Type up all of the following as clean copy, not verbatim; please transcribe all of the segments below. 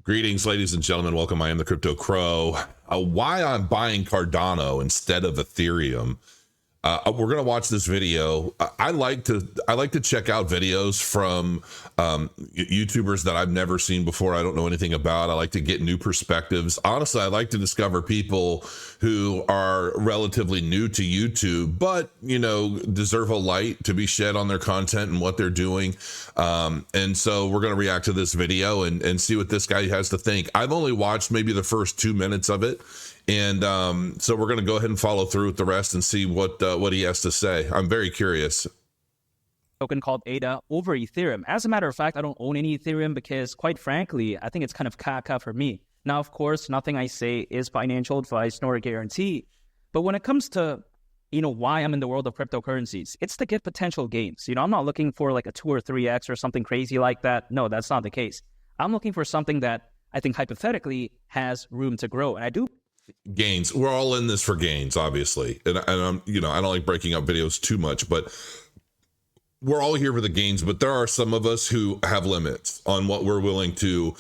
Greetings, ladies and gentlemen. Welcome. I am the Crypto Crow. Why I'm buying Cardano instead of Ethereum. We're going to watch this video. I like to check out videos from YouTubers that I've never seen before. I don't know anything about. I like to get new perspectives. Honestly, I like to discover people who are relatively new to YouTube, but deserve a light to be shed on their content and what they're doing. And so we're going to react to this video and see what this guy has to think. I've only watched maybe the first 2 minutes of it. And so we're going to go ahead and follow through with the rest and see what he has to say. I'm very curious. Token called ADA over Ethereum. As a matter of fact, I don't own any Ethereum because, quite frankly, I think it's kind of caca for me. Now, of course, nothing I say is financial advice nor a guarantee. But when it comes to, why I'm in the world of cryptocurrencies, it's to get potential gains. I'm not looking for like a 2 or 3x or something crazy like that. No, that's not the case. I'm looking for something that I think hypothetically has room to grow. And I do. Gains. We're all in this for gains, obviously. And I'm, I don't like breaking up videos too much, but we're all here for the gains. But there are some of us who have limits on what we're willing to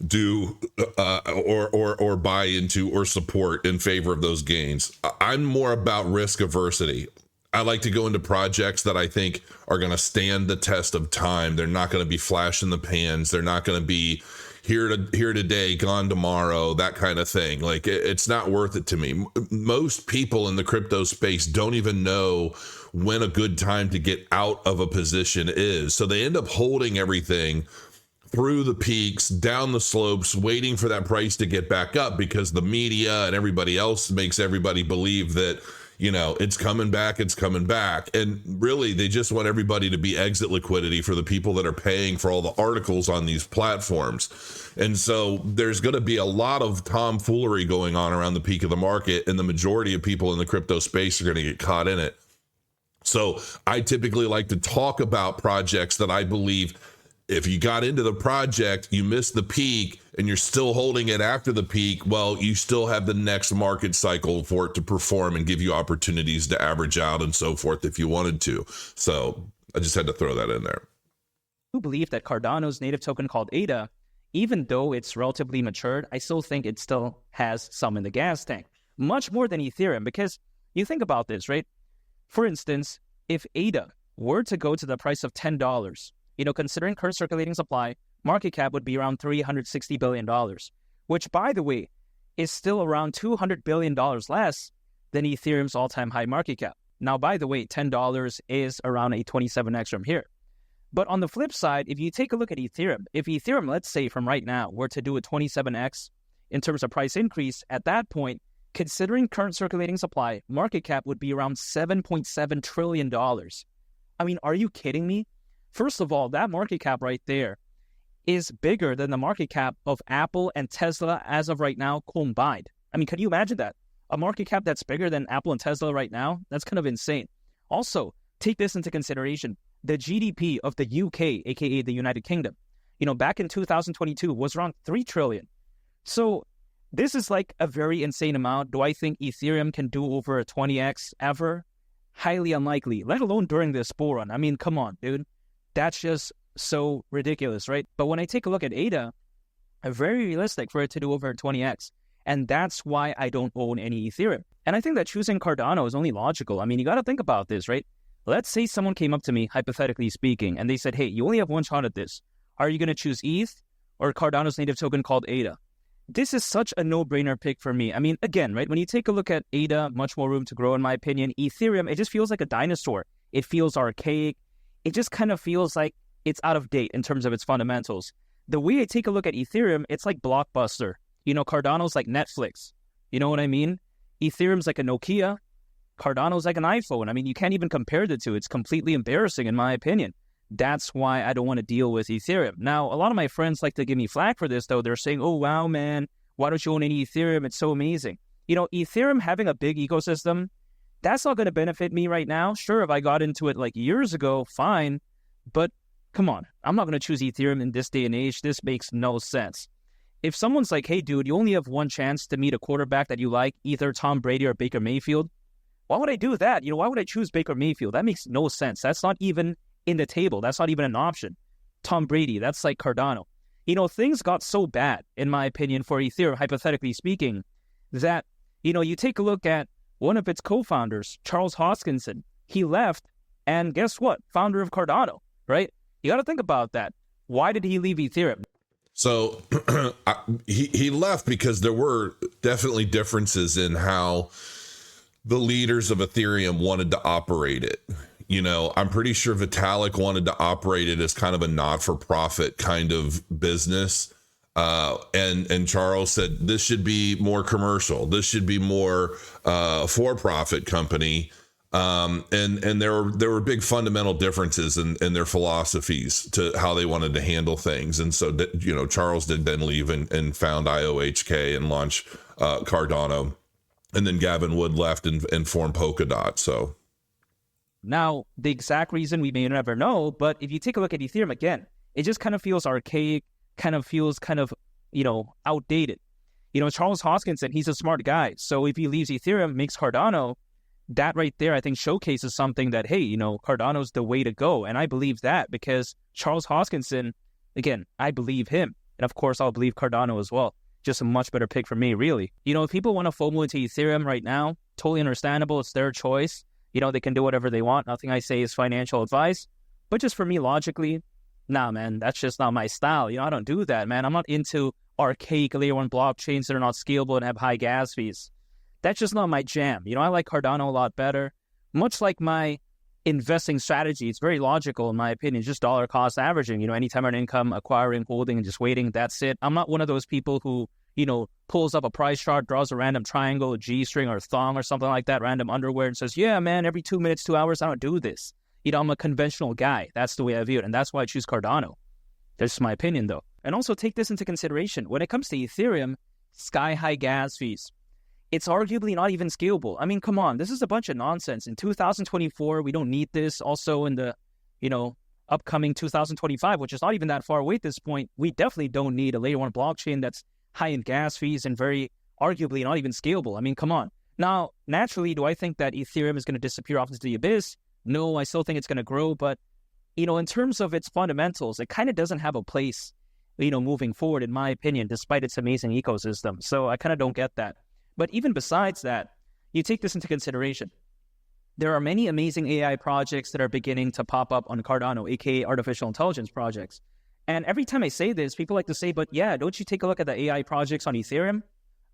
do or buy into or support in favor of those gains. I'm more about risk aversity. I like to go into projects that I think are going to stand the test of time. They're not going to be flash in the pans. They're not going to be here today, gone tomorrow, that kind of thing. Like, it's not worth it to me. Most people in the crypto space don't even know when a good time to get out of a position is. So they end up holding everything through the peaks, down the slopes, waiting for that price to get back up because the media and everybody else makes everybody believe that, it's coming back, it's coming back. And really, they just want everybody to be exit liquidity for the people that are paying for all the articles on these platforms. And so there's going to be a lot of tomfoolery going on around the peak of the market, and the majority of people in the crypto space are going to get caught in it. So I typically like to talk about projects that I believe, if you got into the project, you missed the peak and you're still holding it after the peak, well, you still have the next market cycle for it to perform and give you opportunities to average out and so forth if you wanted to. So I just had to throw that in there. I believe that Cardano's native token called ADA, even though it's relatively matured, I still think it still has some in the gas tank. Much more than Ethereum, because you think about this, right? For instance, if ADA were to go to the price of $10, considering current circulating supply, market cap would be around $360 billion, which, by the way, is still around $200 billion less than Ethereum's all-time high market cap. Now, by the way, $10 is around a 27x from here. But on the flip side, if you take a look at Ethereum, if Ethereum, let's say from right now, were to do a 27x in terms of price increase, at that point, considering current circulating supply, market cap would be around $7.7 trillion. I mean, are you kidding me? First of all, that market cap right there is bigger than the market cap of Apple and Tesla as of right now combined. I mean, can you imagine that? A market cap that's bigger than Apple and Tesla right now? That's kind of insane. Also, take this into consideration. The GDP of the UK, aka the United Kingdom, back in 2022 was around 3 trillion. So this is like a very insane amount. Do I think Ethereum can do over a 20x ever? Highly unlikely, let alone during this bull run. I mean, come on, dude. That's just so ridiculous, right? But when I take a look at ADA, very realistic for it to do over 20x. And that's why I don't own any Ethereum. And I think that choosing Cardano is only logical. I mean, you got to think about this, right? Let's say someone came up to me, hypothetically speaking, and they said, hey, you only have one shot at this. Are you going to choose ETH or Cardano's native token called ADA? This is such a no-brainer pick for me. I mean, again, right, when you take a look at ADA, much more room to grow, in my opinion. Ethereum, it just feels like a dinosaur. It feels archaic. It just kind of feels like it's out of date in terms of its fundamentals. The way I take a look at Ethereum, it's like Blockbuster. Cardano's like Netflix. You know what I mean? Ethereum's like a Nokia. Cardano's like an iPhone. I mean, you can't even compare the two. It's completely embarrassing, in my opinion. That's why I don't want to deal with Ethereum. Now, a lot of my friends like to give me flack for this, though. They're saying, oh, wow, man, why don't you own any Ethereum? It's so amazing. Ethereum having a big ecosystem, that's not going to benefit me right now. Sure, if I got into it like years ago, fine. But come on, I'm not going to choose Ethereum in this day and age. This makes no sense. If someone's like, hey, dude, you only have one chance to meet a quarterback that you like, either Tom Brady or Baker Mayfield, why would I do that? Why would I choose Baker Mayfield? That makes no sense. That's not even in the table. That's not even an option. Tom Brady, that's like Cardano. things got so bad, in my opinion, for Ethereum, hypothetically speaking, that, you take a look at one of its co-founders, Charles Hoskinson. He left, and guess what? Founder of Cardano, right? You got to think about that. Why did he leave Ethereum? So he left because there were definitely differences in how the leaders of Ethereum wanted to operate it. I'm pretty sure Vitalik wanted to operate it as kind of a not-for-profit kind of business. And Charles said, this should be more commercial. This should be more for-profit company. And there were big fundamental differences in their philosophies to how they wanted to handle things. And so, Charles did then leave and found IOHK and launch Cardano. And then Gavin Wood left and formed Polkadot. So now, the exact reason we may never know, but if you take a look at Ethereum again, it just kind of feels archaic, kind of feels outdated. Charles Hoskinson, he's a smart guy. So if he leaves Ethereum, makes Cardano, that right there, I think showcases something that, hey, Cardano's the way to go. And I believe that because Charles Hoskinson, again, I believe him. And of course, I'll believe Cardano as well. Just a much better pick for me, really. If people want to FOMO into Ethereum right now, totally understandable. It's their choice. They can do whatever they want. Nothing I say is financial advice. But just for me, logically, nah, man, that's just not my style. I don't do that, man. I'm not into archaic layer 1 blockchains that are not scalable and have high gas fees. That's just not my jam. I like Cardano a lot better. Much like my investing strategy, it's very logical in my opinion, just dollar cost averaging. Anytime earned income, acquiring, holding, and just waiting, that's it. I'm not one of those people who, pulls up a price chart, draws a random triangle, a G-string or thong or something like that, random underwear, and says, yeah, man, every 2 minutes, 2 hours, I don't do this. I'm a conventional guy. That's the way I view it, and that's why I choose Cardano. That's my opinion, though. And also take this into consideration. When it comes to Ethereum, sky-high gas fees. It's arguably not even scalable. I mean, come on, this is a bunch of nonsense. In 2024, we don't need this. Also in the, upcoming 2025, which is not even that far away at this point, we definitely don't need a layer 1 blockchain that's high in gas fees and very arguably not even scalable. I mean, come on. Now, naturally, do I think that Ethereum is going to disappear off into the abyss? No, I still think it's going to grow. But, in terms of its fundamentals, it kind of doesn't have a place, moving forward, in my opinion, despite its amazing ecosystem. So I kind of don't get that. But even besides that, you take this into consideration. There are many amazing AI projects that are beginning to pop up on Cardano, aka artificial intelligence projects. And every time I say this, people like to say, but yeah, don't you take a look at the AI projects on Ethereum?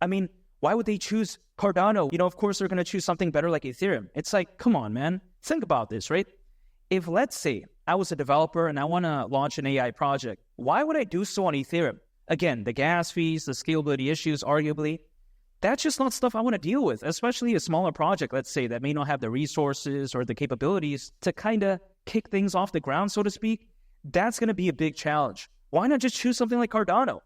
I mean, why would they choose Cardano? Of course, they're going to choose something better like Ethereum. It's like, come on, man. Think about this, right? If, let's say, I was a developer and I want to launch an AI project, why would I do so on Ethereum? Again, the gas fees, the scalability issues, arguably, that's just not stuff I want to deal with, especially a smaller project, let's say, that may not have the resources or the capabilities to kind of kick things off the ground, so to speak. That's going to be a big challenge. Why not just choose something like Cardano?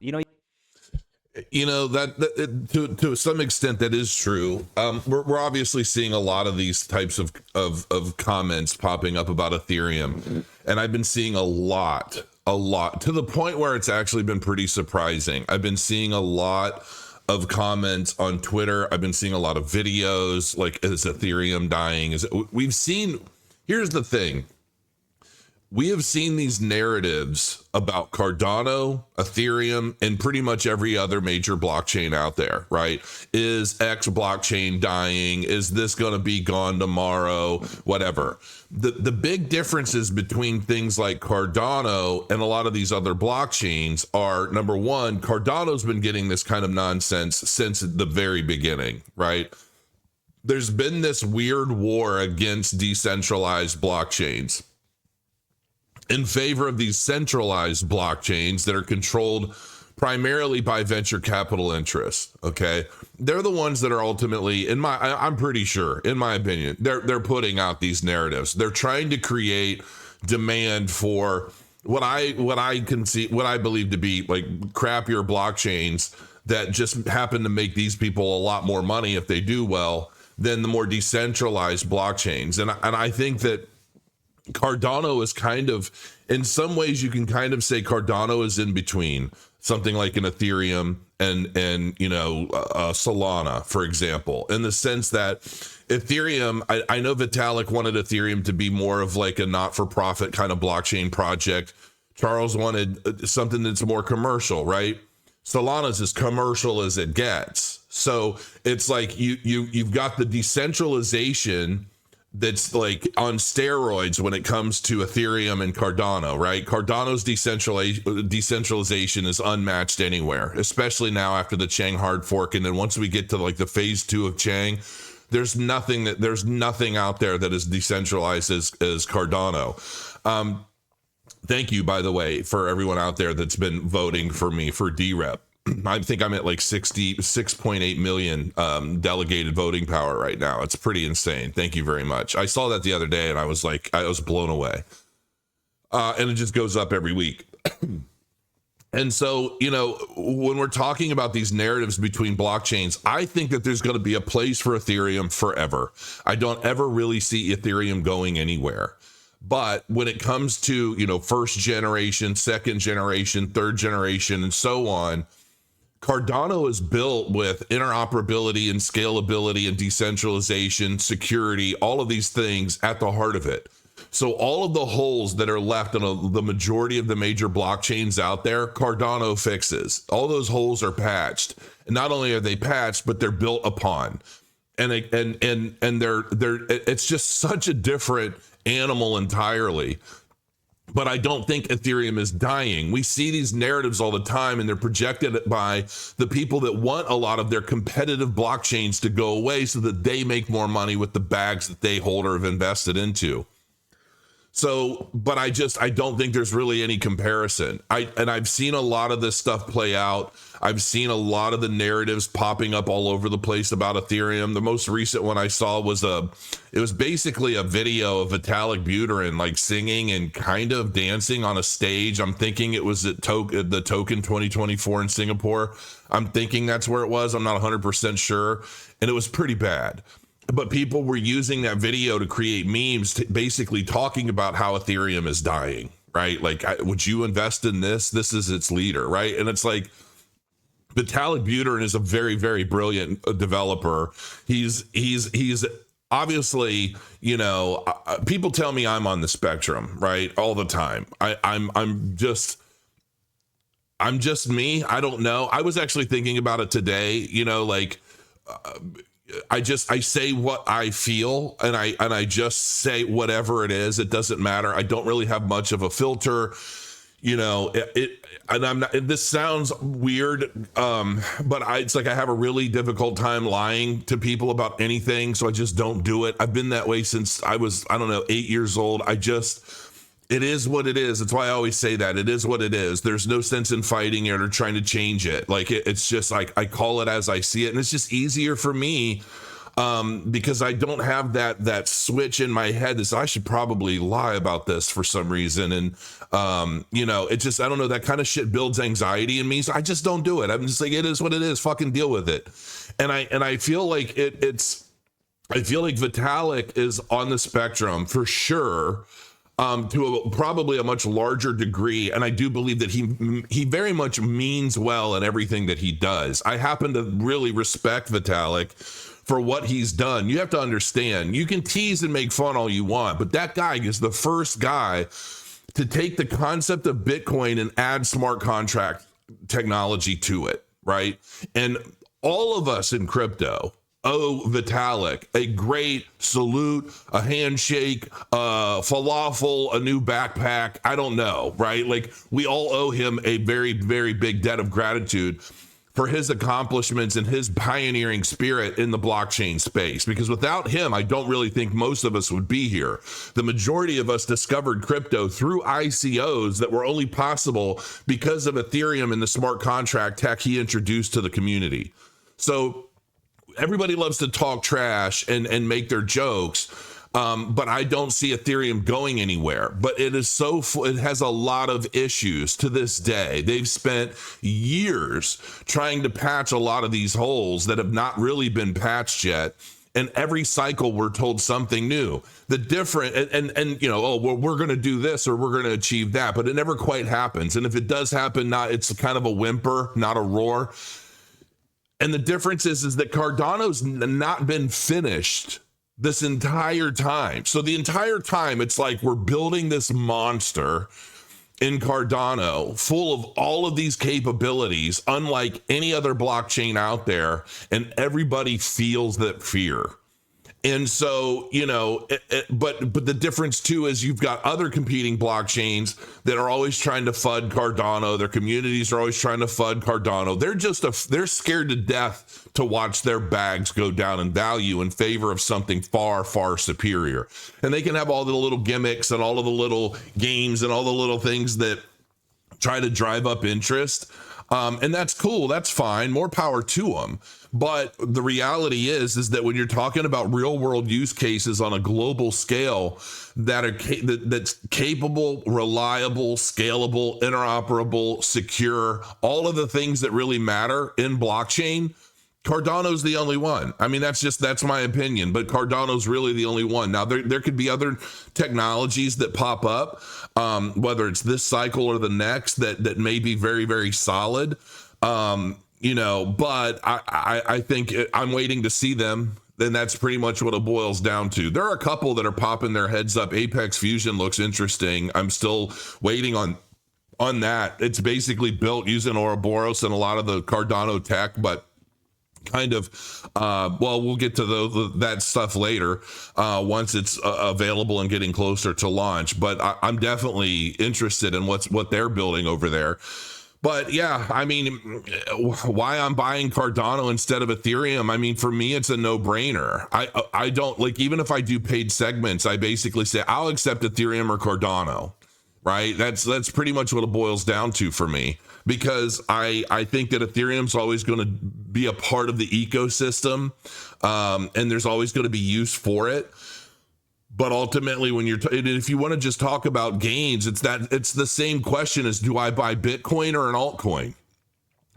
That to some extent that is true. We're obviously seeing a lot of these types of comments popping up about Ethereum, and I've been seeing a lot to the point where it's actually been pretty surprising. I've been seeing a lot of comments on Twitter. I've been seeing a lot of videos like, is Ethereum dying? Here's the thing. We have seen these narratives about Cardano, Ethereum, and pretty much every other major blockchain out there, right? Is X blockchain dying? Is this going to be gone tomorrow? Whatever. The big differences between things like Cardano and a lot of these other blockchains are, number one, Cardano's been getting this kind of nonsense since the very beginning, right? There's been this weird war against decentralized blockchains in favor of these centralized blockchains that are controlled primarily by venture capital interests. Okay, they're the ones that are ultimately, I'm pretty sure, in my opinion, they're putting out these narratives. They're trying to create demand for what I believe to be like crappier blockchains that just happen to make these people a lot more money if they do well than the more decentralized blockchains. And I think that Cardano is kind of, in some ways you can kind of say Cardano is in between something like an Ethereum and Solana, for example, in the sense that Ethereum, I know Vitalik wanted Ethereum to be more of like a not-for-profit kind of blockchain project Charles wanted something that's more commercial, right? Solana's as commercial as it gets. So it's like you've got the decentralization that's like on steroids when it comes to Ethereum and Cardano, right? Cardano's decentralization is unmatched anywhere, especially now after the Chang hard fork. And then once we get to like the phase 2 of Chang, there's nothing out there that is decentralized as Cardano. Thank you, by the way, for everyone out there that's been voting for me for DREP. I think I'm at like 66.8 million delegated voting power right now. It's pretty insane. Thank you very much. I saw that the other day and I was blown away. And it just goes up every week. And so, you know, when we're talking about these narratives between blockchains, I think that there's going to be a place for Ethereum forever. I don't ever really see Ethereum going anywhere. But when it comes to, you know, first generation, second generation, third generation, and so on, Cardano is built with interoperability and scalability and decentralization, security, all of these things at the heart of it. So all of the holes that are left in the majority of the major blockchains out there, Cardano fixes. All those holes are patched. And not only are they patched, but they're built upon. And they're it's just such a different animal entirely. But I don't think Ethereum is dying. We see these narratives all the time, and they're projected by the people that want a lot of their competitive blockchains to go away so that they make more money with the bags that they hold or have invested into. So, but I don't think there's really any comparison. I've seen a lot of this stuff play out. I've seen a lot of the narratives popping up all over the place about Ethereum. The most recent one I saw was it was basically a video of Vitalik Buterin like singing and kind of dancing on a stage. I'm thinking it was at the Token 2024 in Singapore. I'm thinking that's where it was. I'm not 100% sure. And it was pretty bad. But people were using that video to create memes, basically talking about how Ethereum is dying, right? Like, would you invest in this? This is its leader, right? And it's like, Vitalik Buterin is a very, very brilliant developer. He's obviously, you know, people tell me I'm on the spectrum, right? All the time. I'm just me. I don't know. I was actually thinking about it today, you know, like, I say what I feel, and I just say whatever it is. It doesn't matter. I don't really have much of a filter, you know. And I'm not. This sounds weird, but it's like I have a really difficult time lying to people about anything, so I just don't do it. I've been that way since I was, I don't know, 8 years old. It is what it is. That's why I always say that. It is what it is. There's no sense in fighting it or trying to change it. Like, it's just like, I call it as I see it. And it's just easier for me because I don't have that switch in my head that says I should probably lie about this for some reason. And, you know, it just, I don't know, that kind of shit builds anxiety in me. So I just don't do it. I'm just like, it is what it is. Fucking deal with it. And I feel like I feel like Vitalik is on the spectrum for sure. To probably a much larger degree. And I do believe that he very much means well in everything that he does. I happen to really respect Vitalik for what he's done. You have to understand, you can tease and make fun all you want, but that guy is the first guy to take the concept of Bitcoin and add smart contract technology to it, right? And all of us in crypto owe Vitalik a great salute, a handshake, falafel, a new backpack. I don't know, right? Like, we all owe him a very, very big debt of gratitude for his accomplishments and his pioneering spirit in the blockchain space. Because without him, I don't really think most of us would be here. The majority of us discovered crypto through ICOs that were only possible because of Ethereum and the smart contract tech he introduced to the community. So everybody loves to talk trash and make their jokes, but I don't see Ethereum going anywhere. But it has a lot of issues to this day. They've spent years trying to patch a lot of these holes that have not really been patched yet. And every cycle we're told something new. The different and you know, oh, well, we're going to do this or we're going to achieve that, but it never quite happens. And if it does happen, it's kind of a whimper, not a roar. And the difference is that Cardano's not been finished this entire time. So the entire time, it's like we're building this monster in Cardano, full of all of these capabilities, unlike any other blockchain out there, and everybody feels that fear. And so, but the difference too is you've got other competing blockchains that are always trying to FUD Cardano. Their communities are always trying to FUD Cardano. They're scared to death to watch their bags go down in value in favor of something far, far superior. And they can have all the little gimmicks and all of the little games and all the little things that try to drive up interest. And that's cool. That's fine. More power to them. But the reality is that when you're talking about real world use cases on a global scale that are that's capable, reliable, scalable, interoperable, secure, all of the things that really matter in blockchain, Cardano's the only one. I mean, that's my opinion, but Cardano's really the only one. Now, there could be other technologies that pop up, whether it's this cycle or the next, that may be very, very solid. But I think I'm waiting to see them. Then that's pretty much what it boils down to. There are a couple that are popping their heads up. Apex Fusion looks interesting. I'm still waiting on that. It's basically built using Ouroboros and a lot of the Cardano tech, but kind of, we'll get to that stuff later once it's available and getting closer to launch. But I'm definitely interested in what they're building over there. But yeah, I mean, why I'm buying Cardano instead of Ethereum, I mean, for me, it's a no-brainer. I don't, like, even if I do paid segments, I basically say I'll accept Ethereum or Cardano, right? That's pretty much what it boils down to for me, because I think that Ethereum's always going to be a part of the ecosystem, and there's always going to be use for it. But ultimately, when if you want to just talk about gains, it's the same question as, do I buy Bitcoin or an altcoin?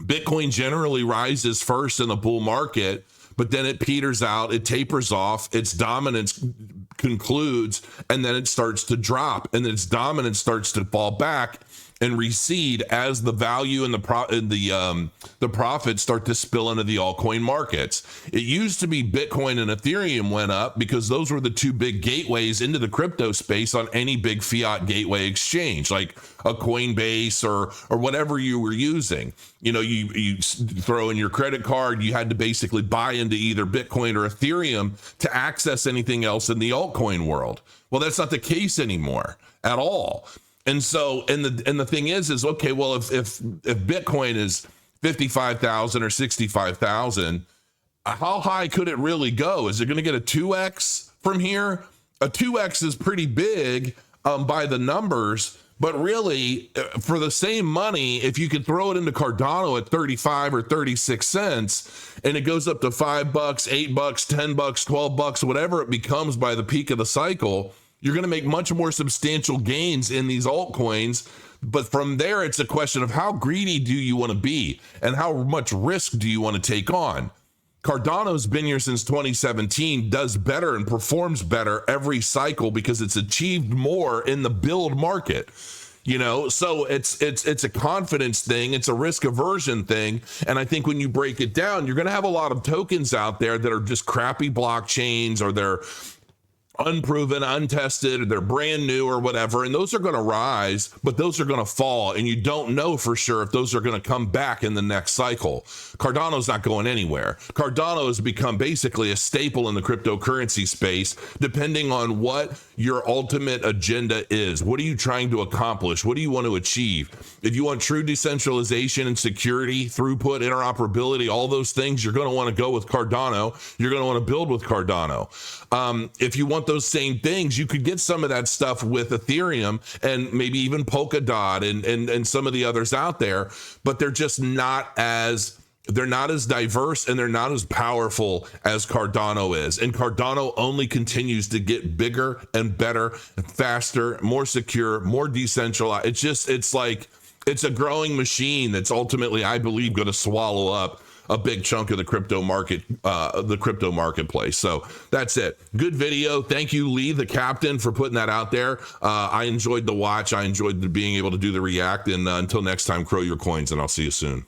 Bitcoin generally rises first in a bull market, but then it peters out, it tapers off, its dominance concludes, and then it starts to drop, and then its dominance starts to fall back and recede as the value and the profits start to spill into the altcoin markets. It used to be Bitcoin and Ethereum went up because those were the two big gateways into the crypto space on any big fiat gateway exchange, like a Coinbase or whatever you were using. You throw in your credit card, you had to basically buy into either Bitcoin or Ethereum to access anything else in the altcoin world. Well, that's not the case anymore at all. And so, and the thing is okay, well, if Bitcoin is 55,000 or 65,000, how high could it really go? Is it going to get a 2x from here? A 2x is pretty big by the numbers, but really for the same money, if you could throw it into Cardano at 35 or 36 cents and it goes up to $5, $8, $10, $12, whatever it becomes by the peak of the cycle, you're going to make much more substantial gains in these altcoins. But from there, it's a question of how greedy do you want to be and how much risk do you want to take on? Cardano's been here since 2017, does better and performs better every cycle because it's achieved more in the build market. So it's a confidence thing. It's a risk aversion thing. And I think when you break it down, you're going to have a lot of tokens out there that are just crappy blockchains, or they're unproven, untested, or they're brand new or whatever, and those are going to rise, but those are going to fall, and you don't know for sure if those are going to come back in the next cycle. Cardano's not going anywhere. Cardano has become basically a staple in the cryptocurrency space, depending on what your ultimate agenda is. What are you trying to accomplish? What do you want to achieve? If you want true decentralization and security, throughput, interoperability, all those things, you're going to want to go with Cardano. You're going to want to build with Cardano. If you want those same things, you could get some of that stuff with Ethereum and maybe even Polkadot and some of the others out there, but they're just not as diverse and they're not as powerful as Cardano is. And Cardano only continues to get bigger and better and faster, more secure, more decentralized. It's a growing machine that's ultimately, I believe, going to swallow up a big chunk of the crypto marketplace. So that's it. Good video. Thank you, Lee, the captain, for putting that out there. I enjoyed the watch. I enjoyed being able to do the react. And until next time, crow your coins, and I'll see you soon.